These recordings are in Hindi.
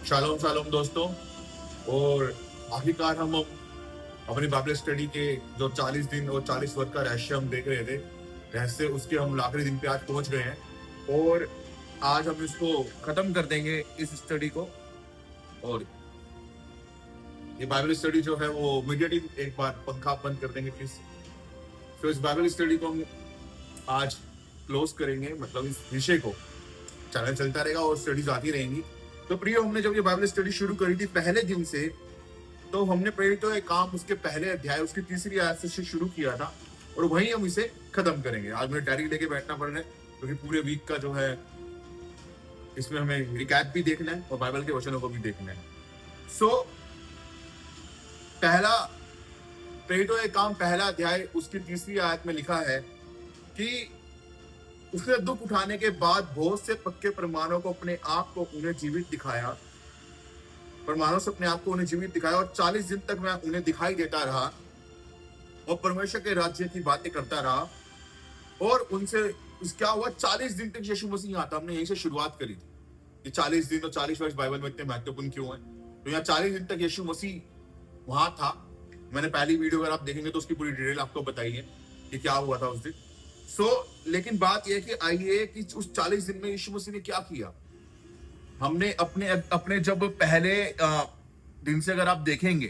शालोम शालोम दोस्तों। और आखिरकार हम अपनी बाइबल स्टडी के जो 40 दिन और 40 वर्ष का रहस्य हम देख रहे थे, रहस्य उसके हम आखिरी दिन पे आज पहुंच गए हैं। और आज हम इसको खत्म कर देंगे इस स्टडी को। और ये बाइबल स्टडी जो है वो इमीडिएटली एक बार पंखा बंद कर देंगे प्लीज। तो इस बाइबल स्टडी को हम आज क्लोज करेंगे, मतलब इस विषय को। चैनल चलता रहेगा और स्टडीज आती रहेंगी। तो प्रियो, हमने जब ये बाइबल स्टडी शुरू करी थी पहले दिन से, तो हमने प्रेरित तो एक काम उसके पहले अध्याय उसकी तीसरी आयत से शुरू किया था और वहीं हम इसे खत्म करेंगे। आज मुझे डायरी लेके बैठना पड़ रहा है क्योंकि पूरे वीक का जो है इसमें हमें रिकैप भी देखना है और बाइबल के वचनों को भी देखना है। सो पहला प्रेरित तो एक काम पहला अध्याय उसकी तीसरी आयत में लिखा है कि उसने दुख उठाने के बाद बहुत से पक्के प्रमाणों को अपने आप को उन्हें जीवित दिखाया, प्रमाणों से अपने आप को उन्हें जीवित दिखाया और 40 दिन तक मैं उन्हें दिखाई देता रहा और परमेश्वर के राज्य की बातें करता रहा। और उनसे क्या हुआ, 40 दिन तक यीशु मसीह यहाँ था। हमने यहीं से शुरुआत करी थी कि 40 दिन और 40 वर्ष बाइबल में इतने महत्वपूर्ण क्यों है। तो यहाँ 40 दिन तक यीशु मसीह वहां था। मैंने पहली वीडियो अगर आप देखेंगे तो उसकी पूरी डिटेल आपको बताई है कि क्या हुआ था उस दिन। लेकिन बात यह कि आइए कि उस 40 दिन में यीशु मसीह ने क्या किया। हमने अपने जब पहले दिन से अगर आप देखेंगे,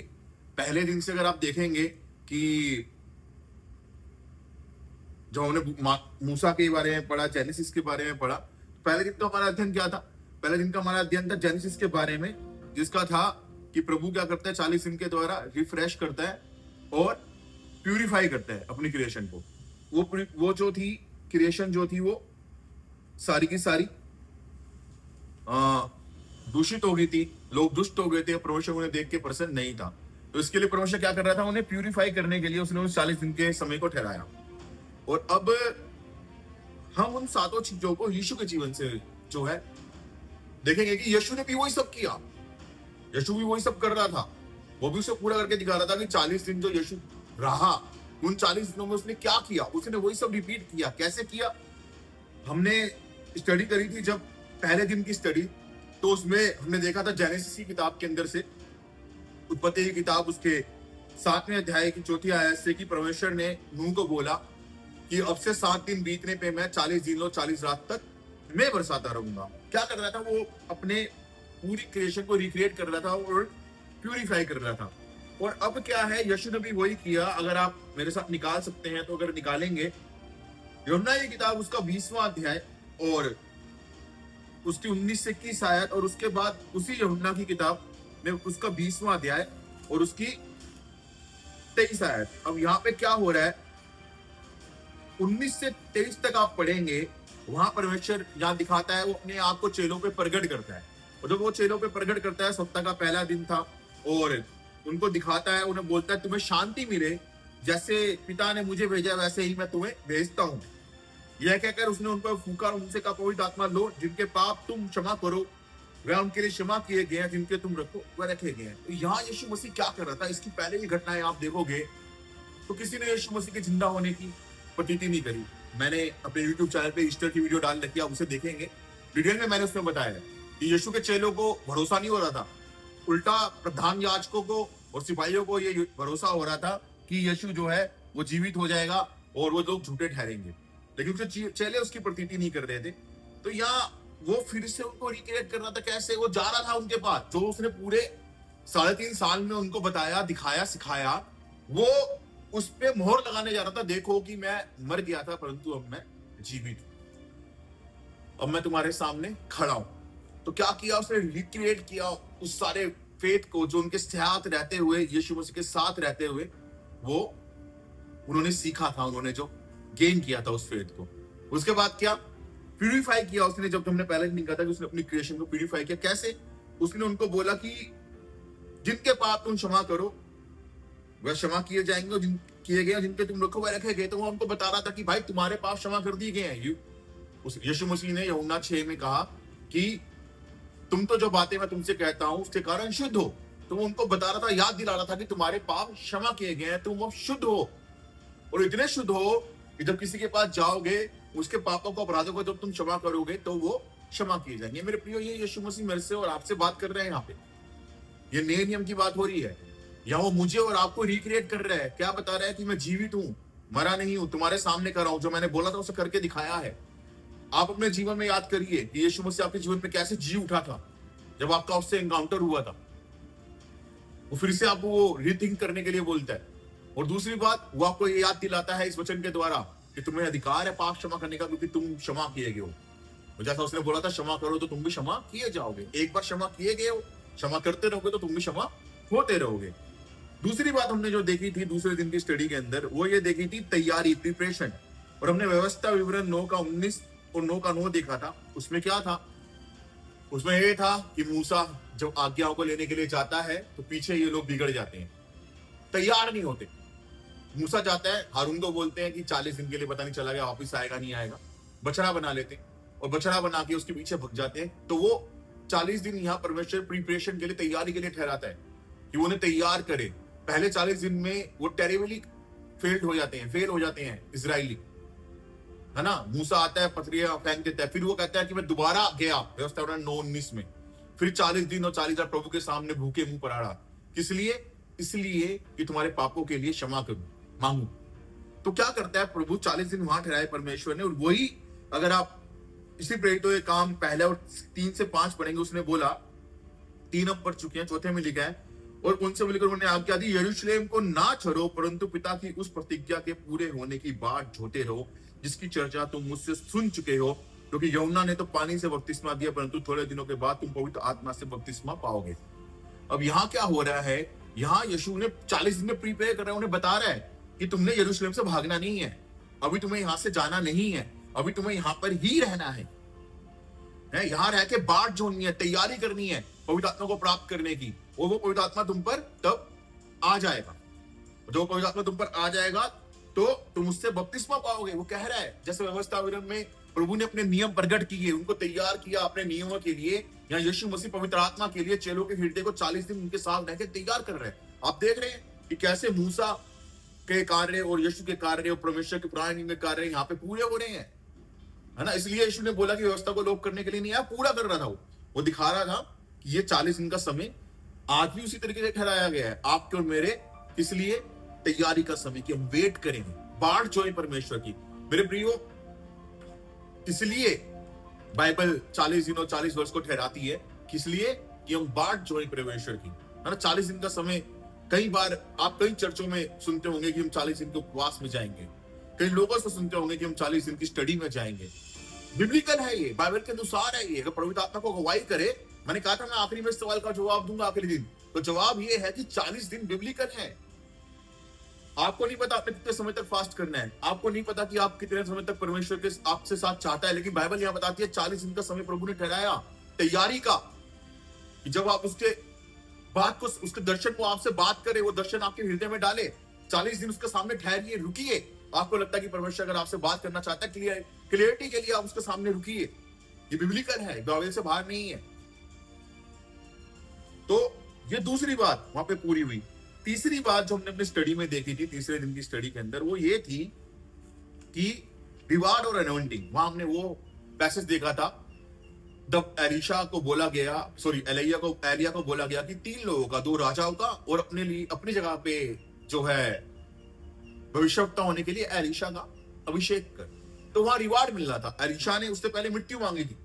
पहले दिन से अगर आप देखेंगे कि जो हमने मूसा के बारे में पढ़ा, जेनेसिस के बारे में पढ़ा, पहले दिन तो हमारा अध्ययन क्या था? पहले दिन का हमारा अध्ययन था जेनेसिस के बारे में, जिसका था कि प्रभु क्या करता है, 40 दिन के द्वारा रिफ्रेश करता है और प्यूरिफाई करता है अपनी क्रिएशन को। वो जो थी क्रिएशन जो थी वो सारी की सारी दूषित हो गई थी, लोग दुष्ट हो गए थे, परमेश्वर उन्हें देख के प्रसन्न नहीं था। तो इसके लिए परमेश्वर क्या कर रहा था, उन्हें प्यूरिफाई करने के लिए उसने उस 40 दिन के समय को ठहराया। और अब हम उन सातों चीजों को यीशु के जीवन से जो है देखेंगे कि यीशु ने भी वही सब किया, यीशु भी वही सब कर रहा था। वो भी उसे पूरा करके दिखा रहा था कि 40 दिन जो यीशु रहा, उन 40 दिनों में उसने क्या किया, उसने वही सब रिपीट किया। कैसे किया? हमने स्टडी करी थी जब पहले दिन की स्टडी, तो उसमें हमने देखा था जेनेसिस की किताब के अंदर से, उत्पत्ति की किताब उसके 7वें अध्याय की 4थी आयत से, कि परमेश्वर ने नूह को बोला कि अब से 7 दिन बीतने पे मैं 40 दिन और 40 रात तक मैं बरसाता रहूंगा। क्या कर रहा था वो? अपने पूरी क्रिएशन को रिक्रिएट कर रहा था और प्यूरिफाई कर रहा था। और अब क्या है, यीशु ने भी वही किया। अगर आप मेरे साथ निकाल सकते हैं तो अगर निकालेंगे, यूहन्ना की किताब उसका 20वां अध्याय और उसकी 19 से 21 आयत, और उसके बाद उसी यूहन्ना की किताब में उसका 20वां अध्याय और उसकी 23 आयत। अब यहाँ पे क्या हो रहा है, 19 से 23 तक आप पढ़ेंगे, वहां परमेश्वर यहाँ दिखाता है वो अपने आप को चेलों पे प्रकट करता है। और जब वो चेलों पे प्रकट करता है, सप्ताह का पहला दिन था, और उनको दिखाता है, उन्हें बोलता है तुम्हें शांति मिले, जैसे पिता ने मुझे भेजा वैसे ही मैं तुम्हें भेजता हूँ। यह कहकर उसने उन पर फूंका, उनसे कहा पवित्र आत्मा लो, जिनके पाप तुम क्षमा करो वह उनके लिए क्षमा किए गए हैं, जिनके तुम रखो वह रखे गए हैं। तो यहाँ यीशु मसीह क्या कर रहा था, इसकी पहले की घटनाएं आप देखोगे तो किसी ने यीशु मसीह के जिंदा होने की प्रतीति नहीं करी। मैंने अपने YouTube चैनल पे ईस्टर की वीडियो डाल रखी है, आप उसे देखेंगे। डिटेल में मैंने उसमें बताया है कि यीशु के चेलों को भरोसा नहीं हो रहा था, उल्टा प्रधान याजकों को और सिपाहियों को ये भरोसा हो रहा था कि यीशु जो है वो जीवित हो जाएगा और वो लोग झूठे ठहरेंगे, लेकिन उसके चेले उसकी प्रतीति नहीं कर रहे थे। तो यहाँ वो फिर से उनको रिक्रिएट कर रहा था। कैसे? वो जा रहा था उनके पास, जो उसने पूरे 3.5 साल में उनको बताया, दिखाया, सिखाया, वो उस पे मोहर लगाने जा रहा था। देखो कि मैं मर गया था परंतु अब मैं जीवित हूं, अब मैं तुम्हारे सामने खड़ा हूं। तो क्या किया उसने? रिक्रिएट किया उस सारे फेथ को जो उनके साथ रहते हुए, यीशु मसीह के साथ रहते हुए वो उन्होंने सीखा था, उन्होंने जो गेन किया था उस फेथ को। उसके बाद क्या? प्यूरिफाई किया उसने। जब हमने पहले नहीं कहा था कि उसने अपनी क्रिएशन को प्यूरिफाई किया। कैसे? उसने उनको बोला कि जिनके पाप तुम क्षमा करो वह क्षमा किए जाएंगे, और किए गए, जिनके तुम रखो वह रखे गए। तो वो उनको बता रहा था कि भाई तुम्हारे पाप क्षमा कर दिए गए हैं। यीशु मसीह ने यूहन्ना 6 में कहा कि तुम तो जो बातें मैं तुमसे कहता हूं उसके कारण शुद्ध हो। तो वो उनको बता रहा था, याद दिला रहा था कि तुम्हारे पाप क्षमा किए गए हैं, तुम अब शुद्ध हो। और इतने शुद्ध हो कि जब किसी के पास जाओगे, उसके पापों को, अपराधों को जब तुम क्षमा करोगे तो वो क्षमा किए जाएंगे। मेरे प्रियो, ये यीशु मसीह मेरे से और आपसे बात कर रहे हैं यहाँ पे, ये नए नियम की बात हो रही है। या वो मुझे और आपको रिक्रिएट कर रहा है, क्या बता रहा है कि मैं जीवित हूं, मरा नहीं हूं, तुम्हारे सामने कर रहा हूं, जो मैंने बोला था उसे करके दिखाया है। आप अपने जीवन में याद करिए कि यीशु मसीह आपके जीवन में कैसे जी उठा था जब आपका उससे एनकाउंटर हुआ था। वो फिर से आपको वो रीथिंक करने के लिए बोलता है। और दूसरी बात, वो आपको ये याद दिलाता है इस वचन के द्वारा कि तुम्हें अधिकार है पाप क्षमा करने का, क्योंकि तुम क्षमा किए गए हो। जैसा उसने बोला था, क्षमा करो तो तुम भी क्षमा किए जाओगे। एक बार क्षमा किए गए हो, क्षमा करते रहोगे तो तुम भी क्षमा होते रहोगे। दूसरी बात हमने जो देखी थी दूसरे दिन की स्टडी के अंदर, वो ये देखी थी तैयारी, प्रिपरेशन। और हमने व्यवस्था विवरण 9 का 19 और 9 का 9 देखा था। उसमें क्या था? उसमें ये था कि मूसा जब आज्ञाओं को लेने के लिए जाता है तो पीछे ये लोग बिगड़ जाते हैं, तैयार नहीं होते। मूसा जाता है, हारून को बोलते हैं कि 40 दिन के लिए पता नहीं चला गया, वापिस आएगा नहीं आएगा। बछड़ा बना लेते हैं और बछड़ा बना के उसके पीछे भग जाते हैं। तो वो 40 दिन यहाँ परमेश्वर प्रिपरेशन के लिए, तैयारी के लिए ठहराता है कि वो उन्हें तैयार करे। पहले 40 दिन में वो टेरिबली फेल हो जाते हैं इजरायली, है ना। मूसा आता है, पथरियां फेंक देता है, फिर वो कहता है कि मैं दोबारा गया, व्यवस्था 9:19 में। फिर 40 दिन और 40 रात प्रभु के सामने भूखे मुंह पर आड़ा। किस लिए? इसलिए कि तुम्हारे पापों के लिए क्षमा करूं, मांगू। तो क्या करता है प्रभु? 40 दिन वहां ठहराए परमेश्वर ने। और वही, अगर आप इसी प्रेरितों के काम पहले और 3 से 5 पढ़ेंगे, उसने बोला, 3 अब पढ़ चुके हैं, चौथे में लिखा है, और उनसे मिलकर उन्होंने आज्ञा दी, यरूशलेम को ना छोड़ो, परंतु पिता की उस प्रतिज्ञा के पूरे होने की बाट जोते रहो, जिसकी चर्चा तुम मुझसे सुन चुके हो। क्योंकि यूहन्ना ने तो पानी से बपतिस्मा दिया, परंतु थोड़े दिनों के बाद तुम पवित्र आत्मा से बपतिस्मा पाओगे। अब यहाँ क्या हो रहा है? यहाँ यीशु ने 40 दिन में प्रीपेयर कर रहा है, उन्हें बता रहा है कि तुमने यरूशलेम से भागना नहीं है, अभी तुम्हें यहाँ से जाना नहीं है, अभी तुम्हें यहाँ पर ही रहना है। यहाँ रह के बाट जोड़नी है, तैयारी करनी है पवित्र आत्मा को प्राप्त करने की। और वो पवित्र आत्मा तुम पर तब आ जाएगा, जो पवित्र आत्मा तुम पर आ जाएगा तो तुम उससे बपतिस्मा पाओगे। वो कह रहा है, जैसे व्यवस्था विवरण में प्रभु ने अपने नियम प्रकट किए, उनको तैयार किया अपने नियमों के लिए, यहाँ यीशु मसीह पवित्र आत्मा के लिए चेलों के हृदय को 40 दिन उनके साथ रहकर तैयार कर रहे हैं। आप देख रहे हैं कि कैसे मूसा के कार्य और यीशु के कार्य और परमेश्वर के पुराने नियम के कार्य यहाँ पे पूरे हो रहे हैं, है ना। इसलिए यीशु ने बोला कि व्यवस्था को लोप करने के लिए नहीं आया, पूरा कर रहा था। वो दिखा रहा था कि ये 40 दिन का समय आज भी उसी तरीके से ठहराया गया है आपके और मेरे। इसलिए तैयारी का समय कि हम वेट करेंगे, बाट जोए परमेश्वर की। मेरे प्रियो, इसलिए बाइबल 40 दिन और 40 वर्ष को ठहराती है, इसलिए कि हम बाट जोए परमेश्वर की, है ना। 40 दिन का समय, कई बार आप कई चर्चों में सुनते होंगे कि हम 40 दिन के उपवास में जाएंगे, कई लोगों से सुनते होंगे कि हम 40 दिन की स्टडी में जाएंगे। बिब्लिकल है ये, बाइबल के अनुसार है ये। अगर पवित्र आत्मा को अगुवाई करे, मैंने कहा था मैं आखिरी में इस सवाल का जवाब दूंगा आखिरी दिन, तो जवाब ये है कि 40 दिन बिब्लिकल है। आपको नहीं पता आपने कितने समय तक फास्ट करना है, आपको नहीं पता कि आप कितने समय तक परमेश्वर के आपसे साथ चाहता है, लेकिन बाइबल यहां बताती है 40 दिन का समय प्रभु ने ठहराया तैयारी का, कि जब आप उसके बात को, उसके दर्शन को आपसे बात करे, वो दर्शन आपके हृदय में डाले। 40 दिन उसके सामने ठहरिए, रुकिए। आपको लगता है कि परमेश्वर अगर आपसे बात करना चाहता है, क्लियरिटी के लिए आप उसके सामने रुकिए। ये बिब्लिकल है, बाइबल से बाहर नहीं है। तो ये दूसरी बात वहां पे पूरी हुई। तीसरी बात जो हमने अपनी स्टडी में देखी थी, तीसरे दिन की स्टडी के अंदर, वो ये थी कि रिवार्ड और अनॉइंटिंग। वहां हमने वो पैसेज देखा था, जब एलिशा को बोला गया, सॉरी एलिया को बोला गया कि 3 लोगों का, 2 राजाओं का और अपने लिए अपनी जगह पे जो है भविष्यवक्ता होने के लिए एलिशा का अभिषेक कर। तो वहां रिवार्ड मिल रहा था। एलिशा ने उससे पहले मृत्यु मांगी थी,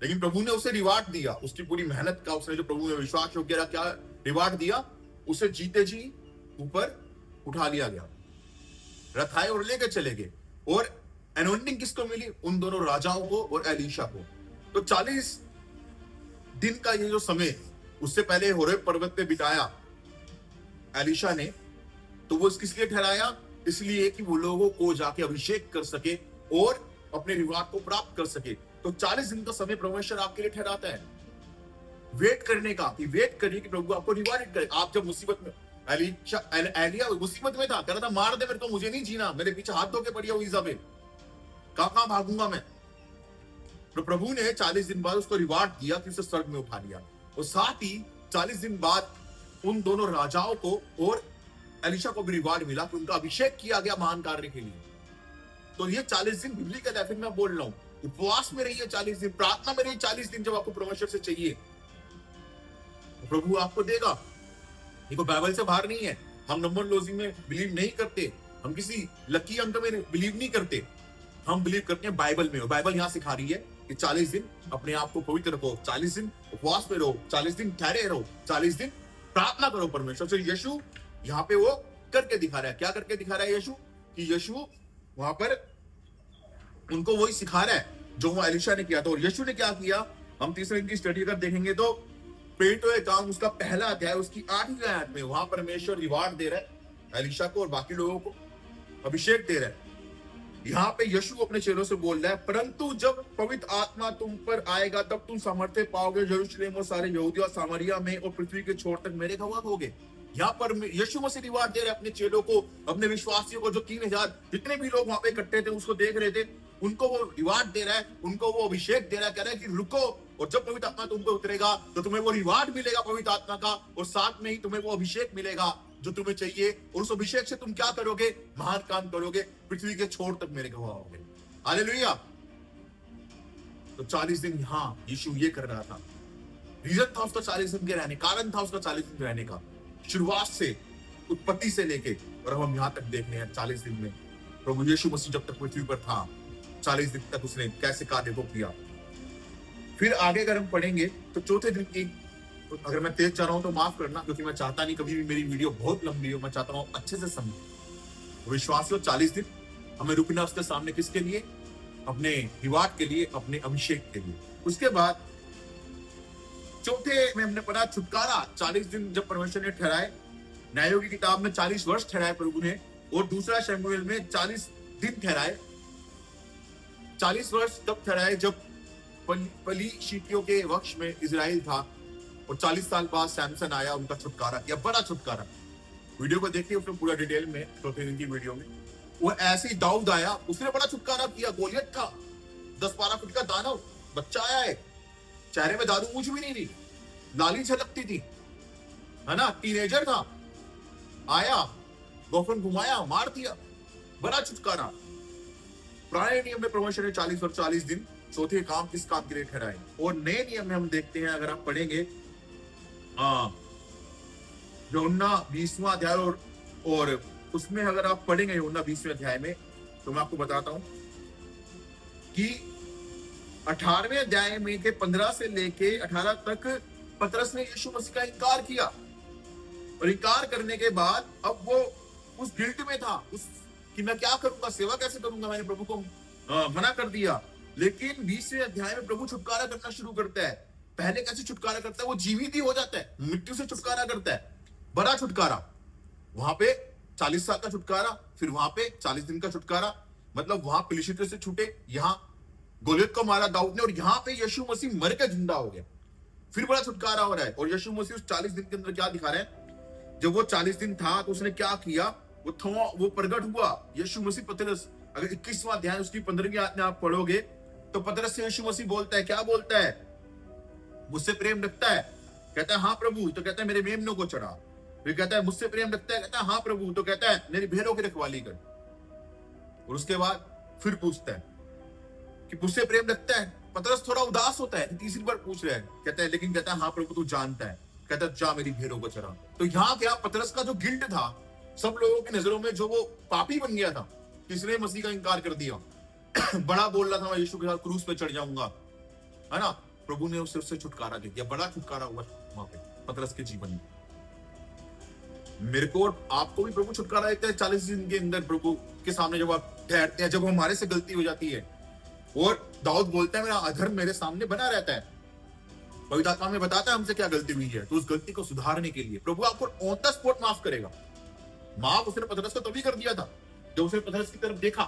लेकिन प्रभु ने उसे रिवार्ड दिया, उसकी पूरी मेहनत का, उसने जो प्रभु ने विश्वास योग्य क्या रिवार्ड दिया, उसे जीते जी ऊपर उठा लिया गया, रथाए और लेकर चले गए। और अनॉइंटिंग किसको मिली? उन दोनों राजाओं को और एलिशा को। तो 40 दिन का ये जो समय उससे पहले होरेब पर्वत पे बिताया एलिशा ने, तो वो किस लिए ठहराया? इसलिए कि वो लोगों को जाके अभिषेक कर सके और अपने रिवार्ड को प्राप्त कर सके। तो 40 दिन का समय परमेश्वर आपके लिए ठहराता है वेट करने का, कि वेट करिए कि प्रभु आपको रिवार्ड करे। आप जब मुसीबत में, एलिया मुसीबत में था, कह रहा था मार दे मेरे को, मुझे नहीं जीना, मेरे पीछे हाथ धो के पड़ी हो इजाबेल, कहां भागूंगा मैं। तो प्रभु ने 40 दिन बाद उसको रिवार्ड दिया कि उसे स्वर्ग में उठा लिया। और साथ ही 40 दिन बाद उन दोनों राजाओं को और एलिशा को भी रिवार्ड मिला कि उनका अभिषेक किया गया महान कार्य के लिए। तो ये 40 दिन बिब्लिकल है, फिर मैं बोल रहा हूं। उपवास में रहिए 40 दिन, प्रार्थना में रहिए 40 दिन जब आपको परमेश्वर से चाहिए, तो प्रभु आपको देगा। देखो बाइबल से बाहर नहीं है, हम नंबर लॉजिंग में बिलीव नहीं करते, हम किसी लकी अंक में बिलीव नहीं करते, हम बिलीव करते हैं बाइबल में। और बाइबल यहाँ सिखा रही है कि 40 दिन अपने आप को पवित्र रखो, 40 दिन उपवास में रहो, 40 दिन ठहरे रहो, 40 दिन प्रार्थना करो परमेश्वर से। यीशु यहाँ पे वो करके दिखा रहा है। क्या करके दिखा रहा है यीशु? कि यीशु वहां पर उनको वही सिखा रहा है जो वो एलिशा ने किया था। और यीशु ने क्या किया, हम तीसरे दिन की स्टडी अगर देखेंगे तो पेटो ए काम उसका पहला अध्याय उसकी 8वीं आयत में वहां परमेश्वर रिवार्ड दे रहा है एलिशा को और बाकी लोगों को, अभिषेक दे रहा है। यहाँ पे यीशु अपने चेलों से बोल रहा है, परंतु जब पवित्र आत्मा तुम पर आएगा तब तुम सामर्थ्य पाओगे, यरूशलेम और सारे यहूदिया सामरिया में और पृथ्वी के छोर तक मेरे गवाह होगे। यहाँ पर यीशु मसीह रिवार्ड दे रहे अपने चेलों को, अपने विश्वासियों को, जो 3000 जितने भी लोग वहां पे इकट्ठे थे उसको देख रहे थे, उनको वो रिवार्ड दे रहा है, उनको वो अभिषेक दे रहा है। कह रहा है कि रुको, और जब पवित्र आत्मा तुम पे उतरेगा तो तुम्हें वो रिवार्ड मिलेगा पवित्र आत्मा का, और साथ में ही तुम्हें वो अभिषेक मिलेगा जो तुम्हें चाहिए। और उस अभिषेक से तुम क्या करोगे? महान काम करोगे, पृथ्वी के छोर तक मेरे गवाह होगे। हालेलुया। तो 40 दिन यहाँ यीशु ये कर रहा था, रीजन था उसका 40 दिन के रहने, कारण था उसका 40 दिन रहने का, शुरुआत से, उत्पत्ति से लेके, और अब हम यहाँ तक देखने हैं 40 दिन में प्रभु यीशु मसीह जब तक पृथ्वी पर था 40 दिन तक उसने कैसे कार्य को किया। फिर आगे अगर हम पढ़ेंगे तो चौथे दिन की, अगर मैं तेज जा रहा हूं तो माफ करना, क्योंकि मैं चाहता नहीं कभी भी मेरी वीडियो बहुत लंबी हो, मैं चाहता हूं अच्छे से समझे। विश्वासियों 40 दिन हमें रुकना उसके सामने, किसके लिए? अपने रिवार्ड के लिए, अपने अभिषेक के लिए। उसके बाद चौथे में हमने पढ़ा छुटकारा। 40 दिन जब परमेश्वर ने ठहराए, न्यायों की किताब में 40 वर्ष ठहराए प्रभु ने, और दूसरा शमूएल में 40 दिन ठहराए। 40 वर्ष तब ठहराए जब पलिश्तियों के वंश में इजराइल था, और 40 साल बाद सैमसन आया, उनका छुटकारा किया, बड़ा छुटकारा। वीडियो को देखिए, उसमें पूरा डिटेल में चौथे दिन की वीडियो में। वो ऐसे ही दाऊद आया, उसने बड़ा छुटकारा किया। गोलियत था 10-12 फुट का दानव, बच्चा आया है, चेहरे में दादू मूछ भी नहीं थी, लाली झलकती थी, है ना, टीनेजर था, आया, गोफन घुमाया, मार दिया, बड़ा छुटकारा। पुराने नियम में परमेश्वर ने 40 और 40 दिन चौथे काम किस काम के लिए ठहराए। और नए नियम में हम देखते हैं, अगर आप पढ़ेंगे यूहन्ना 20वां अध्याय, और उसमें अगर आप पढ़ेंगे यूहन्ना 20वें अध्याय में, तो मैं आपको बताता हूं कि 18वें अध्याय में के 15 से लेके 18 तक पतरस ने यीशु मसीह का इनकार किया, और इनकार करने के बाद अब वो उस गिल्ट में था, उस कि मैं क्या करूंगा, सेवा कैसे करूंगा, मैंने प्रभु को मना कर दिया। लेकिन 20वें अध्याय में प्रभु छुटकारा करना शुरू करता है। पहले कैसे छुटकारा करता है? वो जीवित ही हो जाता है, मृत्यु से छुटकारा करता है, बड़ा छुटकारा। वहां पे 40 साल का छुटकारा, फिर वहां पे 40 दिन का छुटकारा, मतलब वहां फिलिस्तीयों से छूटे, यहाँ गोलियत को मारा दाऊद ने, और यहाँ पे यीशु मसीह मर के जिंदा हो गया, फिर बड़ा छुटकारा हो रहा है। और यीशु मसीह उस 40 दिन के अंदर क्या दिखा रहे हैं? जब वो 40 दिन था तो उसने क्या किया? वो प्रगट हुआ यीशु मसीह। पतरस, अगर 21वां अध्याय उसकी 15वीं आयत में आप पढ़ोगे तो पतरस से यीशु मसीह बोलता है, क्या बोलता है? मुझसे प्रेम रखता है? कहता है हाँ प्रभु। तो कहता है मेरे मेमनों को चढ़ा। फिर कहता है मुझसे प्रेम रखता है? कहता है हाँ प्रभु। तो कहता है मेरी भेड़ों की रखवाली कर। और उसके बाद फिर पूछता है कि मुझसे प्रेम रखता है? पतरस थोड़ा उदास होता है, तीसरी बार पूछ रहा है, कहता है, लेकिन कहता है हाँ प्रभु तू जानता है। कहता है जा मेरी भेड़ों को चरा। तो यहाँ क्या पतरस का जो गिल्ट था सब लोगों की नजरों में, जो वो पापी बन गया था, किसने मसीह का इनकार कर दिया, बड़ा बोल रहा था मैं यीशु के साथ क्रूस पे चढ़ जाऊंगा, है ना, प्रभु ने उससे छुटकारा दे दिया, बड़ा छुटकारा हुआ वहां पे पतरस के जीवन में। मेरे को और आपको भी प्रभु छुटकारा देता है 40 दिन के अंदर, प्रभु के सामने जब आप ठहरते हैं, जब हमारे से गलती हो जाती है। और दाऊद बोलता है मेरा अधर्म मेरे सामने बना रहता है, पवित्र आत्मा में बताता है हमसे क्या गलती हुई है, तो उस गलती को सुधारने के लिए प्रभु आपको ऑन द स्पॉट माफ करेगा। माफ उसने पतरस को तभी कर दिया था जब उसने पतरस की तरफ देखा।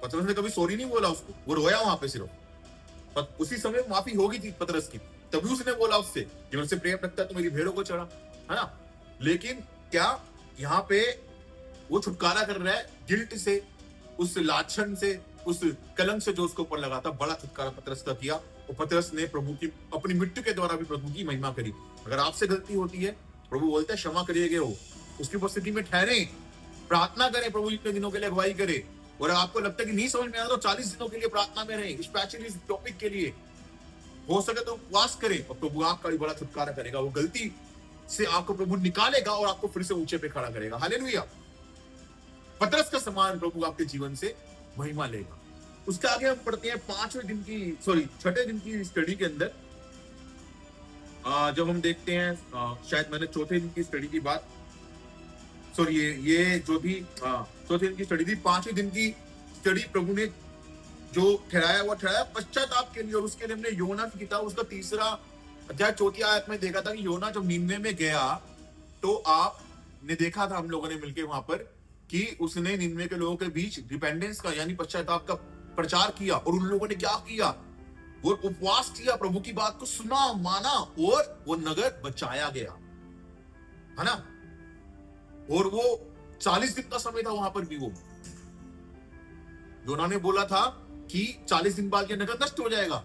पतरस ने कभी सॉरी नहीं बोला उसको, वो रोया वहां पे सिर्फ। उसी समय माफी होगी थी पतरस की, तभी उसने बोला उससे कि मुझसे प्रेम रखता है तो मेरी भेड़ों को चढ़ा, है ना। लेकिन क्या यहाँ पे वो छुटकारा कर रहा है गिल्ट से, उस लाछन से, उस कलंक से जो उसके ऊपर लगा था। बड़ा छुटकारा पतरस का किया, और पतरस ने प्रभु की अपनी मृत्यु के द्वारा भी प्रभु की महिमा करी। अगर आपसे गलती होती है, प्रभु बोलता है क्षमा करिएगा, हो उसकी उपस्थिति में ठहरे, प्रार्थना करें, प्रभु इतने दिनों के लिए अगुवाई करे, और आपको लगता है कि नहीं समझ में आ रहा तो 40 दिनों के लिए प्रार्थना में रहें, स्पेशली इस टॉपिक के लिए। हो सके तो उपवास करें और प्रभु आपका भी बड़ा छुटकारा करेगा। वो गलती से आपको प्रभु निकालेगा और आपको फिर से ऊंचे पे खड़ा करेगा। हालेलुया। पतरस का समान प्रभु आपके जीवन से महिमा लेगा। उसके आगे हम पढ़ते हैं छठे दिन की स्टडी के अंदर। जब हम देखते हैं, शायद मैंने चौथे दिन की स्टडी की बात, सॉरी ये जो भी चौथे दिन की स्टडी थी, पांचवें दिन की स्टडी प्रभु ने जो ठहराया वो ठहराया पश्चाताप के लिए। और उसके लिए हमने योना की किताब उसका 3 अध्याय 4 आयत में देखा था कि योना जब नीनवे में गया तो आपने देखा था हम लोगों ने मिलकर वहां पर कि उसने नीनवे के लोगों के बीच रिपेंडेंस का यानी पश्चाताप का प्रचार किया। और उन लोगों ने क्या किया, वो उपवास किया, प्रभु की बात को सुना, माना और वो नगर बचाया गया, है ना। और वो 40 दिन का समय था वहां पर भी। वो योना ने बोला था कि 40 दिन बाद ये नगर नष्ट हो जाएगा,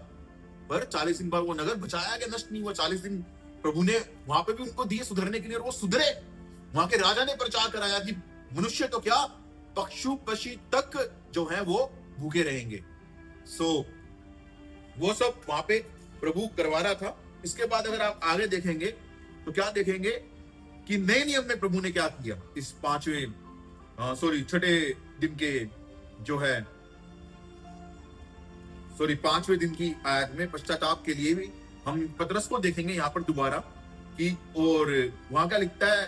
पर 40 दिन बाद वो नगर बचाया गया, नष्ट नहीं हुआ। 40 दिन प्रभु ने वहां पे भी उनको दिए सुधरने के लिए और वो सुधरे। वहां के राजा ने प्रचार कराया कि मनुष्य तो क्या, पशु पक्षी तक जो है वो भूखे रहेंगे। वो सब वहां पे प्रभु करवा रहा था। इसके बाद अगर आप आगे देखेंगे तो क्या देखेंगे कि नए नियम में प्रभु ने क्या किया। इस छठे दिन के जो है पांचवें दिन की आयत में पश्चाताप के लिए भी हम पतरस को देखेंगे यहाँ पर दोबारा कि, और वहां क्या लिखता है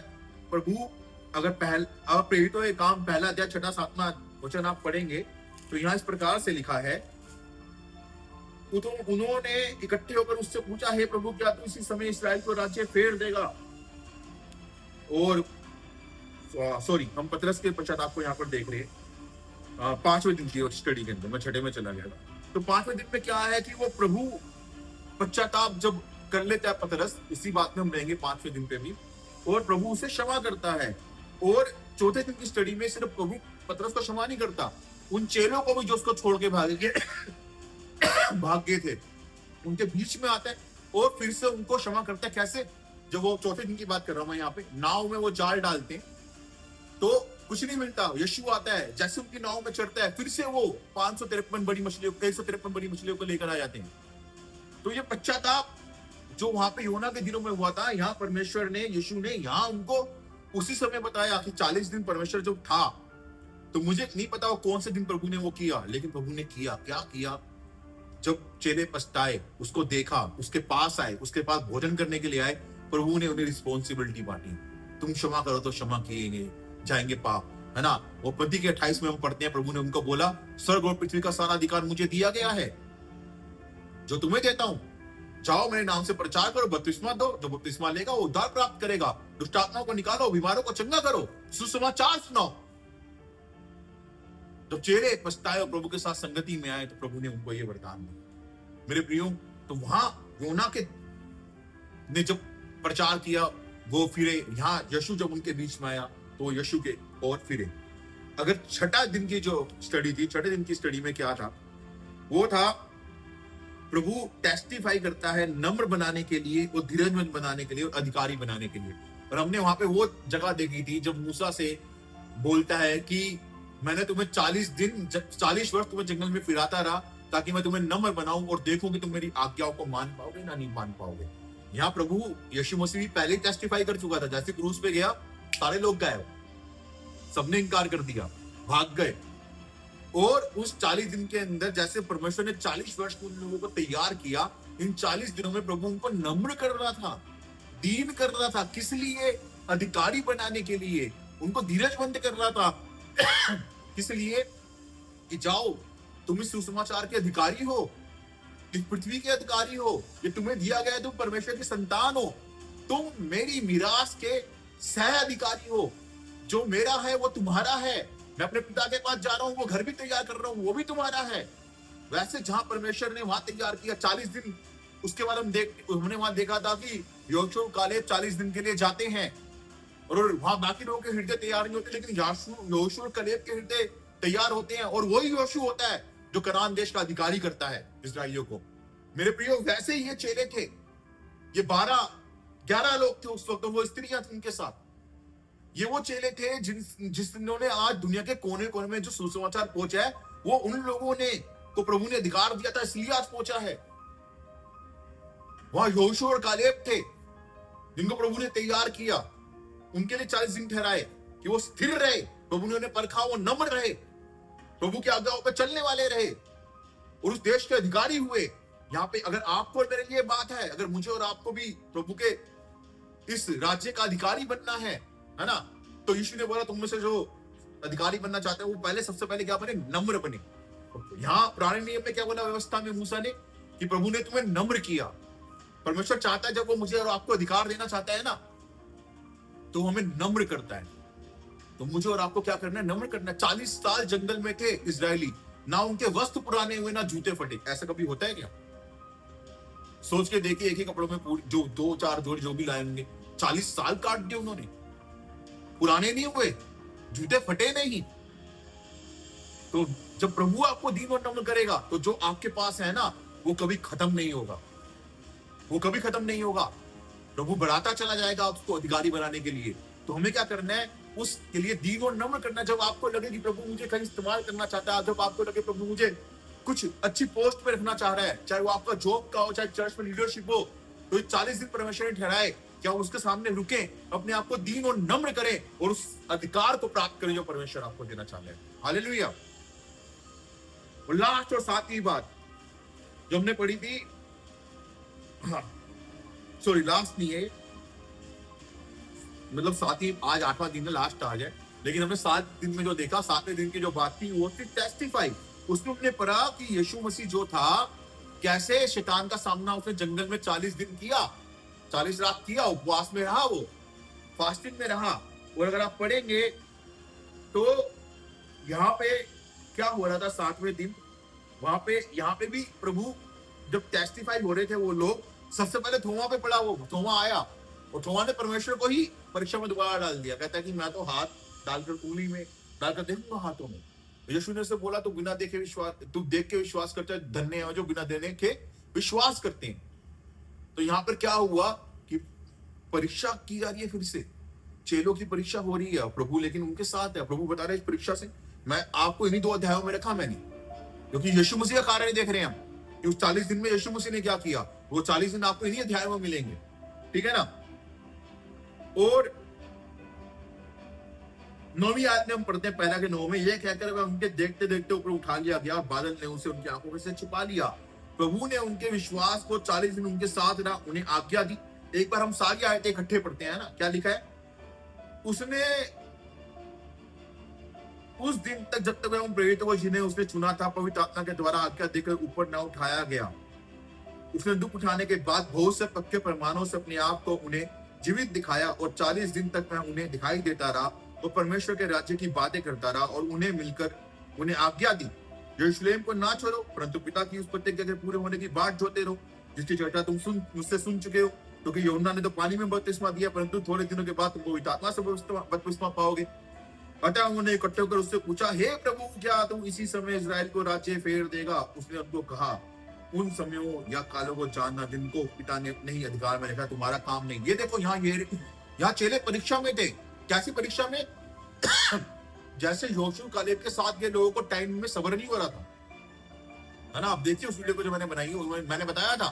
प्रभु, अगर प्रेरितों के काम पहला अध्याय 6-7 वचन आप पढ़ेंगे तो यहाँ इस प्रकार से लिखा है, उन्होंने इकट्ठे होकर उससे पूछा, हे प्रभु क्या तू इसी समय इस्राएल को राज्य फेर देगा। और हम पतरस के पश्चाताप को यहाँ पर देख रहे हैं पांचवें दिन की स्टडी के अंदर। मैं छठे में चला गया। तो पांचवें दिन में क्या है कि वो प्रभु पश्चाताप जब कर लेता है पतरस, इसी बात में हम रहेंगे पांचवें दिन पे भी, और प्रभु उसे क्षमा करता है। और चौथे दिन की स्टडी में सिर्फ प्रभु पतरस को क्षमा नहीं करता, उन चेलों को भी जो उसको छोड़ के भाग गए थे उनके बीच में आता है और फिर से उनको क्षमा करता है। कैसे? जब वो चौथे दिन की बात कर रहा हूं मैं यहाँ पे, नाव में वो जाल डालते हैं तो कुछ नहीं मिलता, यीशु आता है, जैसे उनकी नाव में चढ़ता है फिर से वो 153 बड़ी मछलियों को लेकर आ जाते हैं। तो ये पश्चाताप जो वहां पे योना के दिनों में हुआ था, यहाँ परमेश्वर ने, यीशु ने यहाँ उनको उसी समय बताया कि 40 दिन परमेश्वर जब था, तो मुझे नहीं पता वो कौन से दिन प्रभु ने वो किया, लेकिन प्रभु ने किया। क्या किया? जब चेले पछताए, उसको देखा, उसके पास आए, उसके पास भोजन करने के लिए आए, प्रभु ने उन्हें रिस्पॉन्सिबिलिटी बांटी। तुम क्षमा करो तो क्षमा किए जाएंगे पाप, है ना। वो पति के 28 में हम पढ़ते हैं, प्रभु ने उनको बोला, स्वर्ग और पृथ्वी का सारा अधिकार मुझे दिया गया है, जो तुम्हें देता हूं। जाओ मेरे नाम से प्रचार करो, बपतिस्मा दो, जो बपतिस्मा लेगा वो उद्धार प्राप्त करेगा, दुष्ट आत्माओं को निकालो, बीमारों को चंगा करो, सुसमाचार सुनाओ। जब चेले पछताए और प्रभु के साथ संगति में आए तो प्रभु ने उनको ये वरदान दिया। मेरे प्रियो, तो वहां योना के ने जब प्रचार किया वो फिरे, यहाँ यीशु जब उनके बीच में आया तो यीशु के और फिरे। अगर छठा दिन की जो स्टडी थी, छठे दिन की स्टडी में क्या था, वो था प्रभु टेस्टिफाई करता है नम्र बनाने के लिए और धीरजमंद बनाने के लिए और अधिकारी बनाने के लिए। और हमने वहां पे वो जगह देखी थी जब मूसा से बोलता है कि मैंने तुम्हें 40 वर्ष तुम्हें जंगल में फिराता रहा ताकि मैं तुम्हें नम्र बनाऊं और देखूं कि तुम मेरी आज्ञाओं को मान पाओगे ना नहीं मान पाओगे। यहाँ प्रभु यीशु मसीह भी पहले ही टेस्टिफाई कर चुका था। जैसे क्रूस पे गया, सारे लोग गए, सबने इनकार कर दिया, भाग गए। और उस 40 दिन के अंदर जैसे परमेश्वर ने 40 वर्ष उन लोगों को तैयार किया, इन 40 दिनों में प्रभु उनको नम्र कर रहा था, दीन कर रहा था। किस लिए? अधिकारी बनाने के लिए। उनको धीरजमंद कर रहा था। किस लिए? कि जाओ, तुम इस सुसमाचार के अधिकारी हो, इस पृथ्वी के अधिकारी हो, ये तुम्हें दिया गया है, तुम परमेश्वर की संतान हो, तुम मेरी मीरास के सह अधिकारी हो। जो मेरा है वो तुम्हारा है। मैं अपने पिता के पास जा रहा हूं, वो घर भी तैयार कर रहा हूं, वो भी तुम्हारा है। वैसे जहां परमेश्वर ने वहां तैयार किया 40 दिन, उसके बाद हमने वहां देखा था कि यहोशू कालेब 40 दिन के लिए जाते हैं और वहां बाकी लोगों के हृदय तैयार नहीं होते, लेकिन यहोशू और कालेब के हृदय तैयार होते हैं। और वही यहोशू होता है जो कनान देश का अधिकारी करता है इस्राएलियों को। मेरे प्रियो, वैसे ही ये चेले थे, ये 11 लोग थे उस वक्त, वो स्त्रियां थी उनके साथ। ये वो चेले थे जिन्होंने आज दुनिया के कोने कोने में जो सुसमाचार पहुंचा है, वो उन लोगों ने को प्रभु ने अधिकार दिया था, इसलिए आज पहुंचा है। वहां यहोशू और कालेब थे जिनको प्रभु ने तैयार किया, उनके लिए 40 दिन ठहराए कि वो स्थिर रहे, प्रभु ने उन्हें परखा, वो नम्र रहे, प्रभु की आज्ञाओं पर चलने वाले रहे और उस देश के अधिकारी हुए। यहाँ पे अगर आपको और मेरे लिए बात है, अगर मुझे और आपको भी प्रभु के इस राज्य का अधिकारी बनना है ना, तो यीशु ने बोला तुम में से जो अधिकारी बनना चाहते हैं वो पहले सबसे पहले क्या बने, नम्र बने। यहाँ पुराने नियम में क्या बोला व्यवस्था में मूसा ने, कि प्रभु ने तुम्हें नम्र किया। परमेश्वर चाहता है जब वो मुझे और आपको अधिकार देना चाहता है ना, तो हमें नम्र करता है। तो मुझे और आपको क्या करना है, नम्र करना है। 40 साल जंगल में थे इजरायली, ना उनके वस्त्र पुराने हुए ना जूते फटे। ऐसा कभी होता है क्या? सोच के देखिए, एक ही कपड़ों में जो 2-4 जोड़ी जो भी लाए होंगे, 40 साल काट दिए उन्होंने, पुराने नहीं हुए, जूते फटे नहीं। तो जब प्रभु आपको दीन और नम्र करेगा, तो जो आपके पास है ना, वो कभी खत्म नहीं होगा, वो कभी खत्म नहीं होगा। प्रभु बढ़ाता चला जाएगा आपको अधिकारी बनाने के लिए। तो हमें क्या करना है, उसके लिए दीन और नम्र करना। जब आपको लगे कि प्रभु मुझे कहीं इस्तेमाल करना चाहता है, जब आपको लगे प्रभु मुझे कुछ अच्छी पोस्ट पे रखना चाह रहा है, चाहे वो आपका जॉब का हो, चाहे चर्च में लीडरशिप हो, तो 40 दिन परमेश्वर ने ठहराए, क्या उसके सामने रुके, अपने आप को दीन और नम्र करें और उस अधिकार को प्राप्त करें जो परमेश्वर आपको देना चाह रहे हैं। हालेलुया। और लास्ट और सातवीं बात जो हमने पढ़ी थी, सॉरी लास्ट नहीं है, मतलब सातवीं, आज 8वां दिन है, लास्ट आज है, लेकिन हमने 7 दिन में जो देखा, 7वें दिन की जो बात थी वो थी टेस्टिफाई। उसमें हमने पढ़ा कि यीशु मसीह जो था, कैसे शैतान का सामना उसने जंगल में 40 दिन किया, 40 रात किया, उपवास में रहा, वो फास्टिंग में रहा। और अगर आप पढ़ेंगे तो यहाँ पे क्या हो रहा था 7वें दिन, वहां पे यहाँ पे भी प्रभु जब टेस्टिफाई हो रहे थे वो लोग, सबसे पहले थोमा पे पड़ा, वो थोमा आया और थोमा ने परमेश्वर को ही परीक्षा में दोबारा डाल दिया। कहता है कि मैं तो हाथ डालकर कूली में डालकर देखूंगा हाथों में। यीशु ने उससे बोला तू बिना देखे विश्वास, तू देख के विश्वास करता है, धन्य है जो बिना देने के विश्वास करते हैं। तो यहाँ पर क्या हुआ कि परीक्षा की जा रही है, फिर से चेलों की परीक्षा हो रही है, प्रभु लेकिन उनके साथ है। प्रभु बता रहे इस परीक्षा से मैं आपको इन्हीं 2 अध्यायों में रखा मैंने, क्योंकि यीशु मसीह का कार्य देख रहे हैं हम कि उस 40 दिन में यीशु मसीह ने क्या किया, वो 40 दिन आपको इन्हीं अध्यायों में मिलेंगे, ठीक है ना। और 9वीं आयत में हम पढ़ते हैं, 1-9 में, यह कहकर वह उनके देखते देखते ऊपर उठा लिया गया, बादल ने उसे उनकी आंखों में से छिपा लिया। प्रभु ने उनके विश्वास को 40 दिन उनके साथ रहा, उन्हें आज्ञा दी। एक बार हम सारी आयतें इकट्ठे पढ़ते हैं ना, क्या लिखा है, उसने उस दिन तक जब तक वह प्रेरितों को जिन्हें उसने चुना था पवित्र आत्मा के द्वारा आज्ञा देकर ऊपर न उठाया गया। उसने दुख उठाने के बाद बहुत से पक्के प्रमाणों से अपने आप को उन्हें जीवित दिखाया और 40 दिन तक वह उन्हें दिखाई देता रहा और परमेश्वर के राज्य की बातें करता रहा और उन्हें मिलकर उन्हें आज्ञा दी, यरूशलेम को ना छोड़ो, परंतु पिता की उस प्रतिज्ञा के पूरे होने की बात जोते रहो, जिसकी चर्चा तुम मुझसे सुन चुके हो। क्योंकि यूहन्ना ने तो पानी में बपतिस्मा दिया, परंतु थोड़े दिनों के बाद तुम पवित्र आत्मा से बपतिस्मा पाओगे। अतः उन्होंने इकट्ठे होकर उससे पूछा, हे प्रभु, क्या तुम इसी समय इजराइल को राज्य फेर देगा? उसने उनको कहा, उन समयों या कालों को जानना जिनको पिता ने अपने ही अधिकार में रखा, तुम्हारा काम नहीं। ये देखो यहाँ चेले परीक्षा में थे। कैसी परीक्षा में? जैसे यहोशू कालेब के साथ ये लोगों को टाइम में सब्र नहीं हो रहा था, है ना। आप देखिए उस वीडियो को जो मैंने बनाई, मैंने बताया था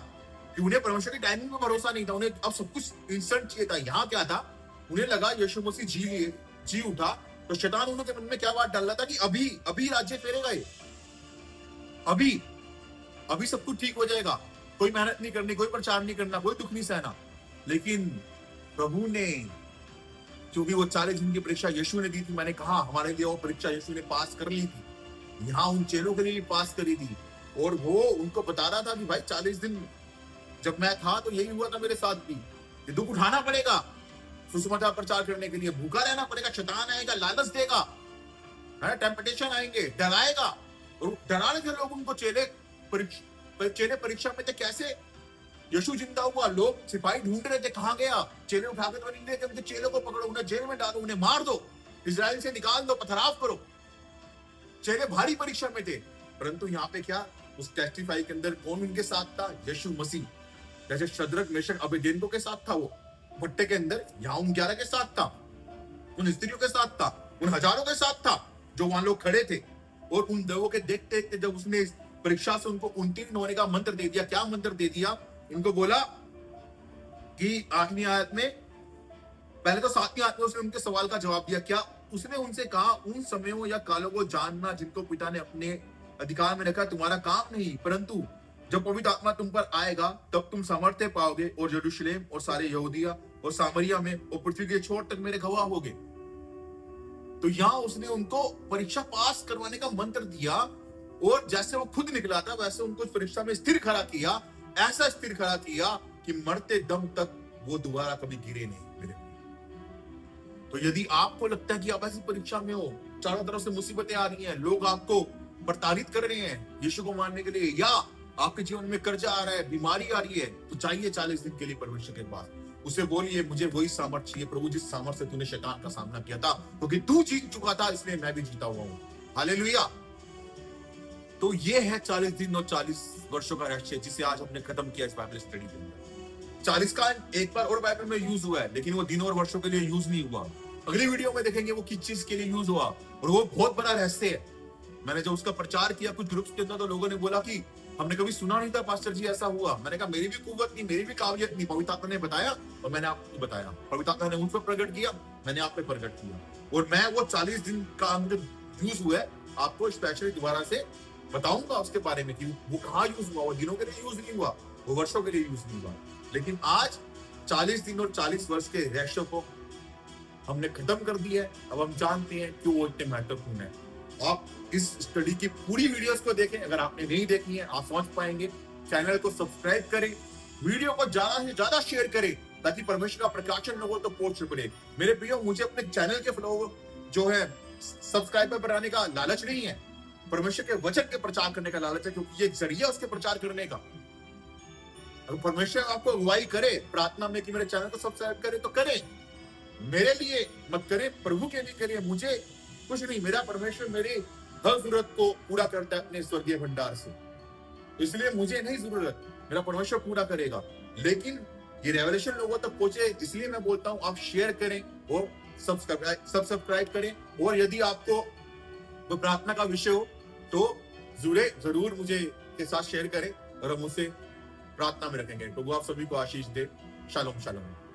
कि उन्हें परमेश्वर की टाइमिंग में भरोसा नहीं था, उन्हें अब सब कुछ इंस्टेंट चाहिए था। यहाँ क्या था, उन्हें लगा यीशु मसीह जी उठा, तो शैतान उनके मन में क्या बात डाल रहा था कि अभी राज्य फेरेगा, ये अभी सब कुछ ठीक हो जाएगा, कोई मेहनत नहीं करनी, कोई प्रचार नहीं करना, कोई दुख नहीं सहना। लेकिन प्रभु ने, क्योंकि वो 40 दिन की परीक्षा यीशु ने दी थी, मैंने कहा हमारे लिए वो परीक्षा यीशु ने पास कर ली थी, यहाँ उन चेलों के लिए भी पास करी थी। और वो उनको बता रहा था कि भाई 40 दिन जब मैं था तो यही हुआ था मेरे साथ भी, ये दुख उठाना पड़ेगा, सुसमाचार प्रचार करने के लिए भूखा रहना पड़ेगा, शैतान आएगा, लालच देगा, टेम्पटेशन आएंगे, डराएगा। और डरा रहे थे लोग उनको। चेले परीक्षा में थे। कैसे? यीशु जिंदा हुआ, लोग सिपाही ढूंढ रहे थे, कहां गया? चेले उठाकर तो नहीं लेते, उनके चेलों को पकड़ो, उन्हें जेल में डालो, उन्हें मार दो, इजराइल से निकाल दो, पथराव करो। चेले भारी परीक्षा में थे। परंतु यहाँ पे क्या, उस टेस्टिफाई के अंदर कौन उनके साथ था? यीशु मसीह। जैसे शद्रक, मेशक, अबेदनेगो के साथ था वो भट्टे के अंदर, यहाँ उन 11 के साथ था। उन स्त्रियों के साथ था, उन हजारों के साथ था जो वहां लोग खड़े थे। और उन लोगों के देखते देखते जब उसने इस परीक्षा से उनको उत्तीर्ण होने का मंत्र दे दिया, क्या मंत्र दे दिया? उनको बोला कि 8वीं आयत में, पहले तो 7वीं आयत में उसने उनके सवाल का जवाब दिया। क्या उसने उनसे कहा, उन समयों या कालों को जानना जिनको पिता ने अपने अधिकार में रखा तुम्हारा काम नहीं, परंतु जब पवित्र आत्मा तुम पर आएगा तब तुम सामर्थ्य पाओगे और यरूशलेम और सारे यहूदिया और सामरिया में और पृथ्वी के छोर तक मेरे गवाह होगे। तो यहां उसने उनको परीक्षा पास करवाने का मंत्र दिया, और जैसे वो खुद निकला था वैसे उनको परीक्षा में स्थिर खड़ा किया, ऐसा स्थिर खड़ा किया कि मरते दम तक वो दोबारा कभी गिरे नहीं मेरे। तो यदि आपको लगता है कि आप ऐसी परीक्षा में हो, चारों तरफ से मुसीबतें आ रही हैं, लोग आपको प्रताड़ित कर रहे हैं यीशु को मानने के लिए, या आपके जीवन में कर्जा आ रहा है, बीमारी आ रही है, तो चाहिए 40 दिन के लिए परमेश्वर के पास। उसे बोलिए मुझे वही सामर्थ्य चाहिए प्रभु जिस सामर्थ्य से तूने शैतान का सामना किया था, क्योंकि तू जीत चुका था इसलिए मैं भी जीता हुआ हूं। हालेलुया। तो ये है 40 दिन और 40 वर्षों का रहस्य जिसे आज हमने खत्म किया इस बाइबल स्टडी के अंदर। 40 का एक बार और बाइबल में यूज हुआ है, लेकिन वो दिनों और वर्षों के लिए यूज नहीं हुआ। अगली वीडियो में देखेंगे वो किस चीज के लिए यूज हुआ, और वो बहुत बड़ा रहस्य है। मैंने जब उसका प्रचार किया कुछ ग्रुप्स के अंदर, तो लोगों ने बोला कि हमने कभी सुना नहीं था पास्टर जी ऐसा हुआ। मैंने कहा मेरी भी कुव्वत नहीं, मेरी भी काबिलियत नहीं, पवित्र आत्मा ने बताया और मैंने आपको बताया। पवित्र आत्मा ने मुझ पर प्रकट किया, मैंने आप पे प्रकट किया, और मैं वो 40 दिन का मुझे यूज हुआ है आपको स्पेशली दोबारा से बताऊंगा उसके बारे में कि वो कहाँ यूज हुआ। वो दिनों के लिए यूज नहीं हुआ, वो वर्षों के लिए यूज नहीं हुआ, लेकिन आज 40 दिन और 40 वर्ष के रहस्यों को हमने खत्म कर दिया है। अब हम जानते हैं क्यों वो इतने महत्वपूर्ण है। आप इस स्टडी की पूरी वीडियोस को देखें, अगर आपने नहीं देखी है आप समझ पाएंगे। चैनल को सब्सक्राइब करें, वीडियो को ज्यादा से ज्यादा शेयर करें, ताकि परमेश्वर का प्रकाशन लोगों तक पहुंच सके। मेरे प्रियो, मुझे अपने चैनल के फ्लो जो है सब्सक्राइबर बनाने का लालच नहीं है, परमेश्वर के वचन के प्रचार करने का लालच है, क्योंकि ये जरिया उसके प्रचार करने का। अगर परमेश्वर आपको अगुवाई करे प्रार्थना में कि मेरे चैनल को सब्सक्राइब करे, तो करें। मेरे लिए मत करें, प्रभु के लिए करिए। मुझे कुछ नहीं, मेरा परमेश्वर मेरी हर जरूरत को पूरा करता है अपने स्वर्गीय भंडार से, इसलिए मुझे नहीं जरूरत, मेरा परमेश्वर पूरा करेगा। लेकिन ये रेवलेशन लोगों तक पहुंचे, इसलिए मैं बोलता हूं आप शेयर करें और सब्सक्राइब करें। और यदि आपको कोई प्रार्थना का विषय हो तो जरूर मुझे के साथ शेयर करें और हम उसे प्रार्थना में रखेंगे। प्रभु आप सभी को आशीष दे। Shalom shalom.